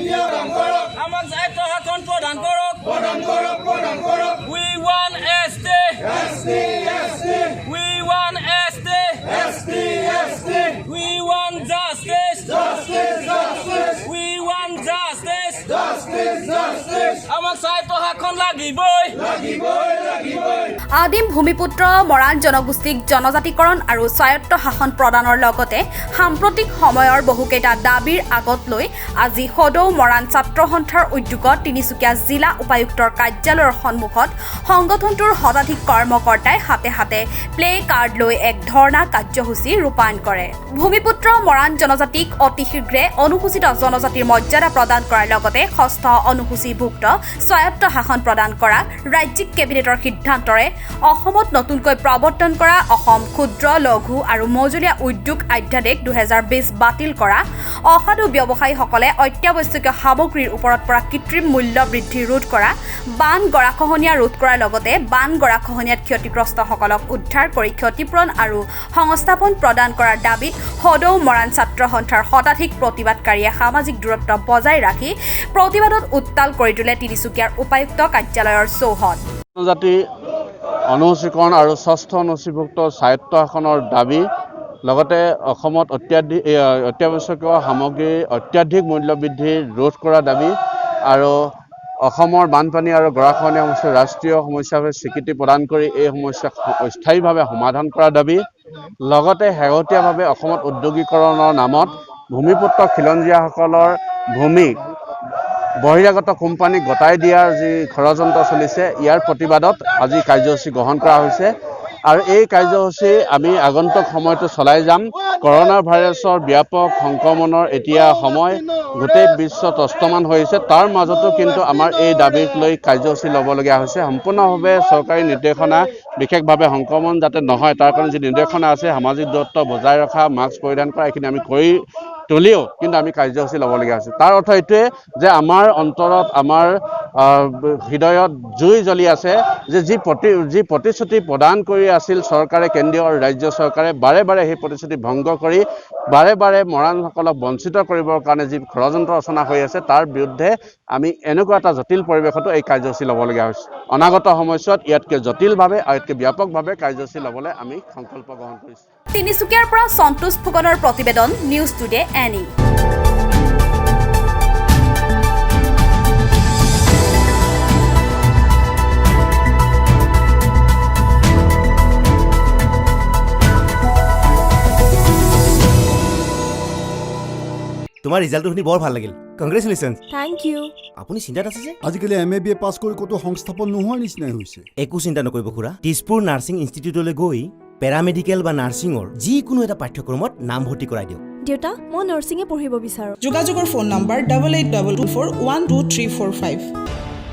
আমাক দায়িত্ব শাসন প্ৰদান কৰক We want ST We want ST We want justice We want justice আমাক দায়িত্ব শাসন লাগিবই আদিম ভূমিপুত্ৰ মৰাণ জনগোষ্ঠীক জনজাতিকৰণ আৰু স্বায়ত্ত শাসন প্ৰদানৰ লগতে সাম্প্ৰতিক সময়ৰ বহুকেইটা দাবীৰ আগত লৈ আজি সদৌ মৰাণ ছাত্ৰ সন্থাৰ উদ্যোগত তিনিচুকীয়া জিলা উপায়ুক্তৰ কাৰ্যালয়ৰ সন্মুখত সংগঠনটোৰ শতাধিক কৰ্মকৰ্তাই হাতে হাতে প্লে কাৰ্ড লৈ এক ধৰ্ণা কাৰ্যসূচী ৰূপায়ণ কৰে ভূমিপুত্ৰ মৰাণ জনজাতিক অতি শীঘ্ৰে অনুসূচিত জনজাতিৰ মৰ্যাদা প্ৰদান কৰাৰ লগতে ষষ্ঠ অনুসূচীভুক্ত স্বায়ত্ত শাসন প্ৰদান কৰা ৰাজ্যিক কেবিনেটৰ সিদ্ধান্তৰে অসমত নতুনকৈ প্ৰৱৰ্তন কৰা অসম ক্ষুদ্ৰ লঘু আৰু মজলীয়া উদ্যোগ অধ্যাদেশ 2020 বাতিল কৰা অসাধু ব্যৱসায়ীসকলে অত্যাৱশ্যকীয় সামগ্ৰীৰ ওপৰত পৰা কৃত্ৰিম মূল্য বৃদ্ধি ৰোধ কৰা বান গৰাখহনীয়া ৰোধ কৰাৰ লগতে বান গৰাখহনীয়াত ক্ষতিগ্ৰস্তসকলক উদ্ধাৰ কৰি ক্ষতিপূৰণ আৰু সংস্থাপন প্ৰদান কৰাৰ দাবীত সদৌ মৰাণ ছাত্ৰ সন্থাৰ শতাধিক প্ৰতিবাদকাৰীয়ে সামাজিক দূৰত্ব বজাই ৰাখি প্ৰতিবাদত উত্তাল কৰি তোলে তিনিচুকীয়াৰ উপায়ুক্ত কাৰ্যালয়ৰ চৌহদ জনজাতি অনুসূচীকৰণ আৰু ষষ্ঠ অনুসূচীভুক্ত স্বায়ত্ত শাসনৰ দাবী লগতে অসমত অত্যাৱশ্যকীয় সামগ্ৰীৰ অত্যাধিক মূল্য বৃদ্ধি ৰোধ কৰা দাবী আৰু অসমৰ বানপানী আৰু গৰাখহনীয়া সমস্যা ৰাষ্ট্ৰীয় সমস্যা হিচাপে স্বীকৃতি প্ৰদান কৰি এই সমস্যাক অস্থায়ীভাৱে সমাধান কৰাৰ দাবী লগতে শেহতীয়াভাৱে অসমত উদ্যোগীকৰণৰ নামত ভূমিপুত্ৰ খিলঞ্জীয়াসকলৰ ভূমি বহিৰাগত কোম্পানীক গতাই দিয়াৰ যি ষড়যন্ত্ৰ চলিছে ইয়াৰ প্ৰতিবাদত আজি কাৰ্যসূচী গ্ৰহণ কৰা হৈছে আৰু এই কাৰ্যসূচী আমি আগন্তুক সময়টো চলাই যাম কৰোনা ভাইৰাছৰ ব্যাপক সংক্ৰমণৰ এতিয়া সময় গোটেই বিশ্ব তস্তমান হৈছে তাৰ মাজতো কিন্তু আমাৰ এই দাবীক লৈ কাৰ্যসূচী ল'বলগীয়া হৈছে সম্পূৰ্ণভাৱে চৰকাৰী নিৰ্দেশনা বিশেষভাৱে সংক্ৰমণ যাতে নহয় তাৰ কাৰণে যি নিৰ্দেশনা আছে সামাজিক দূৰত্ব বজাই ৰখা মাস্ক পৰিধান কৰা এইখিনি আমি কৰি তুলিও কিন্তু আমি কাৰ্যসূচী ল'বলগীয়া হৈছে তাৰ অৰ্থ এইটোৱে যে আমাৰ অন্তৰত আমাৰ হৃদয়ত জুই জ্বলি আছে যে যি প্ৰতিশ্ৰুতি প্ৰদান কৰি আছিল চৰকাৰে কেন্দ্ৰীয় আৰু ৰাজ্য চৰকাৰে বাৰে বাৰে সেই প্ৰতিশ্ৰুতি ভংগ কৰি বাৰে বাৰে মৰাণসকলক বঞ্চিত কৰিবৰ কাৰণে যি ষড়যন্ত্ৰ ৰচনা হৈ আছে তাৰ বিৰুদ্ধে আমি এনেকুৱা এটা জটিল পৰিৱেশতো এই কাৰ্যসূচী ল'বলগীয়া হৈছে অনাগত সময়ছোৱাত ইয়াতকৈ জটিলভাৱে আৰু ইয়াতকৈ ব্যাপকভাৱে কাৰ্যসূচী ল'বলৈ আমি সংকল্প গ্ৰহণ কৰিছোঁ তিনিচুকীয়াৰ পৰা সন্তোষ ফুকনৰ প্ৰতিবেদন নিউজ টুডে এনি তোমাৰ ৰিজাল্টটো শুনি বৰ ভাল লাগিল কংগ্ৰেচুলেশ্যন থ্যাংক ইউ আপুনি চিন্তাত আছে যে আজিকালি MA BA পাছ কৰি কত সংস্থাপন নোহোৱাৰ নিচিনাই হৈছে একো চিন্তা নকৰিব খুৰা তেজপুৰ নাৰ্ছিং ইনষ্টিটিউটলৈ গৈ পেৰামেডিকেল বা নাৰ্ছিঙৰ যিকোনো এটা পাঠ্যক্ৰমত নাম ভৰ্তি কৰাই দিয়ক দেউতা মই নাৰ্ছিঙে পঢ়িব বিচাৰো যোগাযোগৰ ফোন নম্বৰ 8822412345